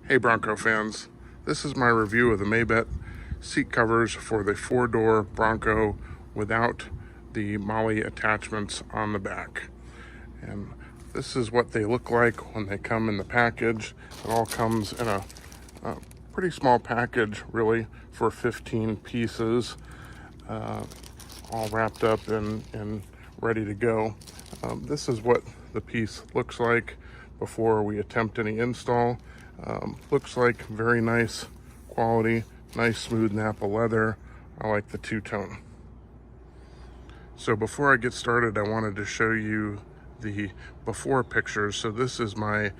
Hey Bronco fans, this is my review of the Mabett seat covers for the 4-door Bronco without the MOLLE attachments on the back. And this is what they look like when they come in the package. It all comes in a pretty small package, really, for 15 pieces, all wrapped up and ready to go. This is what the piece looks like before we attempt any install. Looks like very nice quality, nice smooth Napa leather. I like the two-tone. So before I get started, I wanted to show you the before pictures. So this is my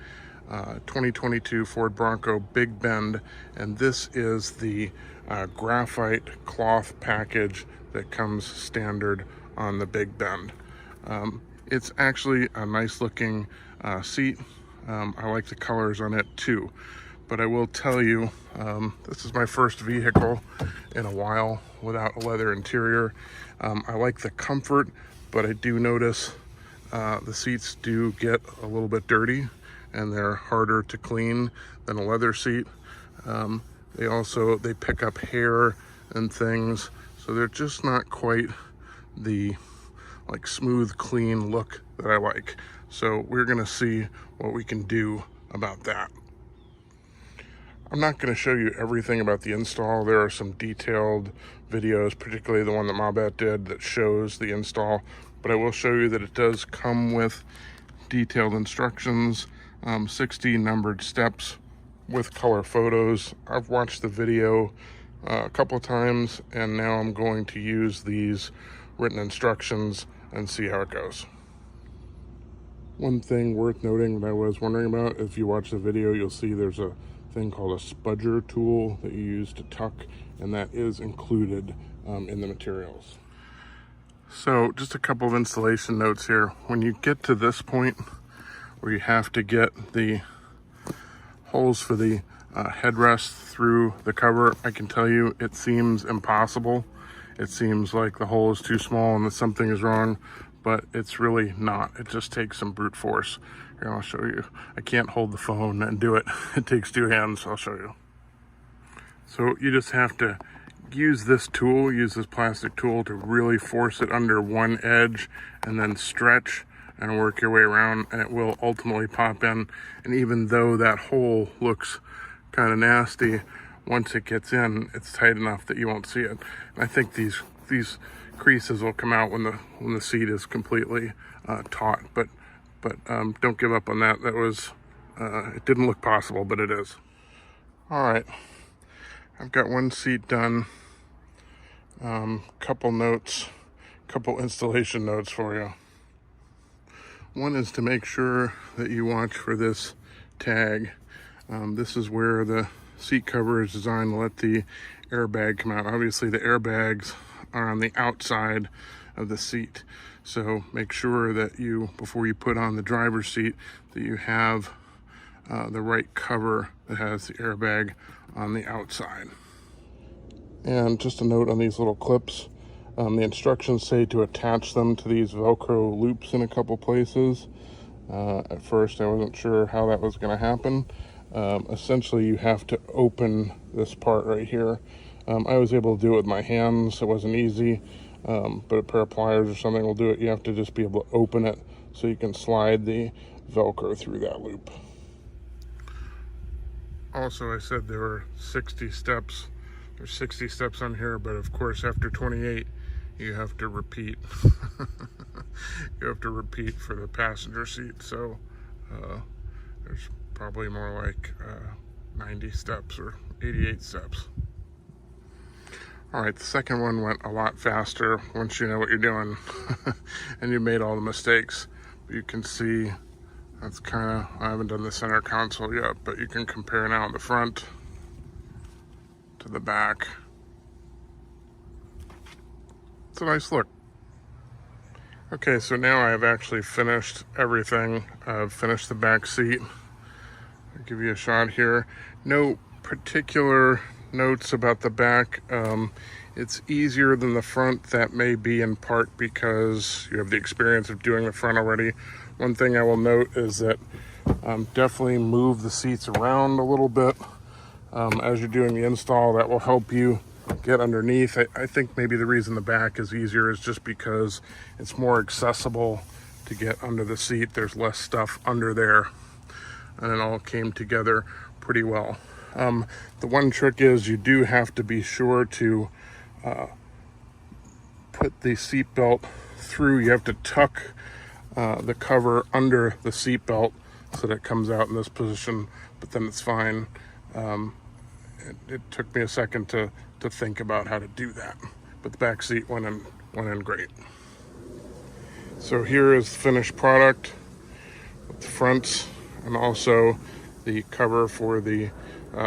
2022 Ford Bronco Big Bend, and this is the graphite cloth package that comes standard on the Big Bend. It's actually a nice looking seat. I like the colors on it too, but I will tell you, this is my first vehicle in a while without a leather interior. I like the comfort, but I do notice the seats do get a little bit dirty and they're harder to clean than a leather seat. They pick up hair and things, so they're just not quite the smooth, clean look that I like. So we're gonna see what we can do about that. I'm not gonna show you everything about the install. There are some detailed videos, particularly the one that Mabett did, that shows the install, but I will show you that it does come with detailed instructions, 60 numbered steps with color photos. I've watched the video a couple of times, and now I'm going to use these written instructions and see how it goes. One thing worth noting that I was wondering about, if you watch the video, you'll see there's a thing called a spudger tool that you use to tuck, and that is included in the materials. So just a couple of installation notes here. When you get to this point where you have to get the holes for the headrest through the cover, I can tell you it seems impossible. It seems like the hole is too small and that something is wrong, but it's really not. It just takes some brute force. Here, I'll show you. I can't hold the phone and do it. It takes two hands. I'll show you. So you just have to use this tool, use this plastic tool to really force it under one edge and then stretch and work your way around, and it will ultimately pop in. And even though that hole looks kind of nasty, once it gets in, it's tight enough that you won't see it. And I think these creases will come out when the seat is completely taut, but don't give up on that. That was it didn't look possible, but it is. All right, I've got one seat done. Couple installation notes for you. One is to make sure that you watch for this tag. This is where the seat cover is designed to let the airbag come out. Obviously the airbags are on the outside of the seat, so make sure that you, before you put on the driver's seat, that you have the right cover that has the airbag on the outside. And just a note on these little clips, the instructions say to attach them to these Velcro loops in a couple places. At first I wasn't sure how that was going to happen. Essentially you have to open this part right here. I was able to do it with my hands. It wasn't easy, but a pair of pliers or something will do it. You have to just be able to open it so you can slide the Velcro through that loop. Also, I said there were 60 steps. There's 60 steps on here, but of course after 28 you have to repeat. You have to repeat for the passenger seat, so there's probably more like 90 steps or 88 steps. All right, the second one went a lot faster once you know what you're doing and you made all the mistakes. But you can see that's kind of, I haven't done the center console yet, but you can compare now the front to the back. It's a nice look. Okay, so now I have actually finished everything. I've finished the back seat. I'll give you a shot here. No particular notes about the back. It's easier than the front. That may be in part because you have the experience of doing the front already. One thing I will note is that Definitely move the seats around a little bit as you're doing the install. That will help you get underneath. I think maybe the reason the back is easier is just because it's more accessible to get under the seat. There's less stuff under there, and it all came together pretty well. The one trick is you do have to be sure to put the seat belt through. You have to tuck the cover under the seat belt so that it comes out in this position, but then it's fine. It took me a second to think about how to do that, but the back seat went in great. So here is the finished product with the fronts and also the cover for the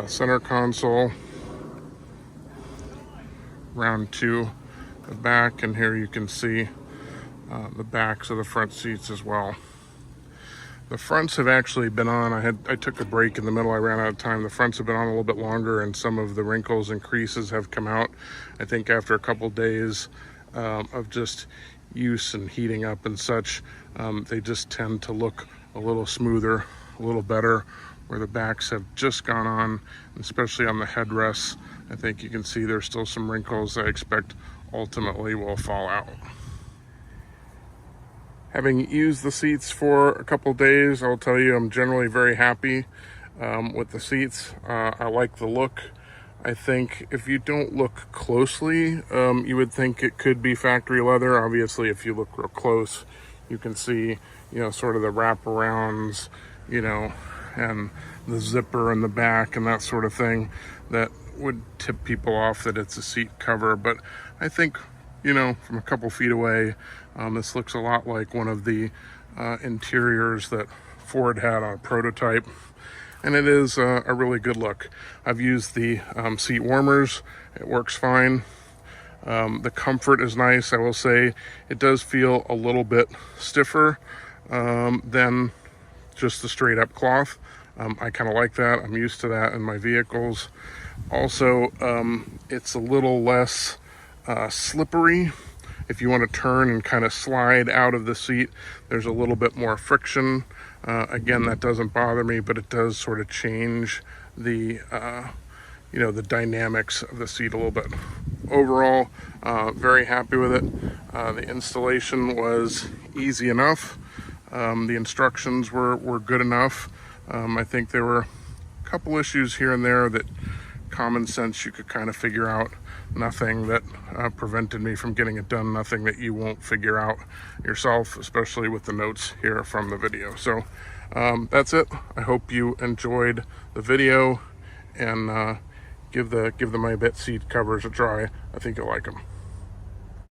center console. Round 2 the back, and here you can see the backs of the front seats as well. The fronts have actually been on. I took a break in the middle. I ran out of time. The fronts have been on a little bit longer, and some of the wrinkles and creases have come out. I think after a couple days of just use and heating up and such, they just tend to look a little smoother, a little better, where the backs have just gone on, especially on the headrests. I think you can see there's still some wrinkles that I expect ultimately will fall out. Having used the seats for a couple days, I'll tell you I'm generally very happy with the seats. I like the look. I think if you don't look closely, you would think it could be factory leather. Obviously, if you look real close, you can see, sort of the wraparounds, and the zipper in the back and that sort of thing that would tip people off that it's a seat cover. But I think, from a couple feet away, this looks a lot like one of the interiors that Ford had on a prototype, and it is a really good look. I've used the seat warmers. It works fine. The comfort is nice. I will say it does feel a little bit stiffer than just the straight up cloth. I kind of like that. I'm used to that in my vehicles. Also, it's a little less slippery. If you want to turn and kind of slide out of the seat, there's a little bit more friction. Again, that doesn't bother me, but it does sort of change the the dynamics of the seat a little bit. Overall, very happy with it. The installation was easy enough. The instructions were good enough. I think there were a couple issues here and there that common sense you could kind of figure out. Nothing that prevented me from getting it done. Nothing that you won't figure out yourself, especially with the notes here from the video. So that's it. I hope you enjoyed the video, and give the Mabett seat covers a try. I think you'll like them.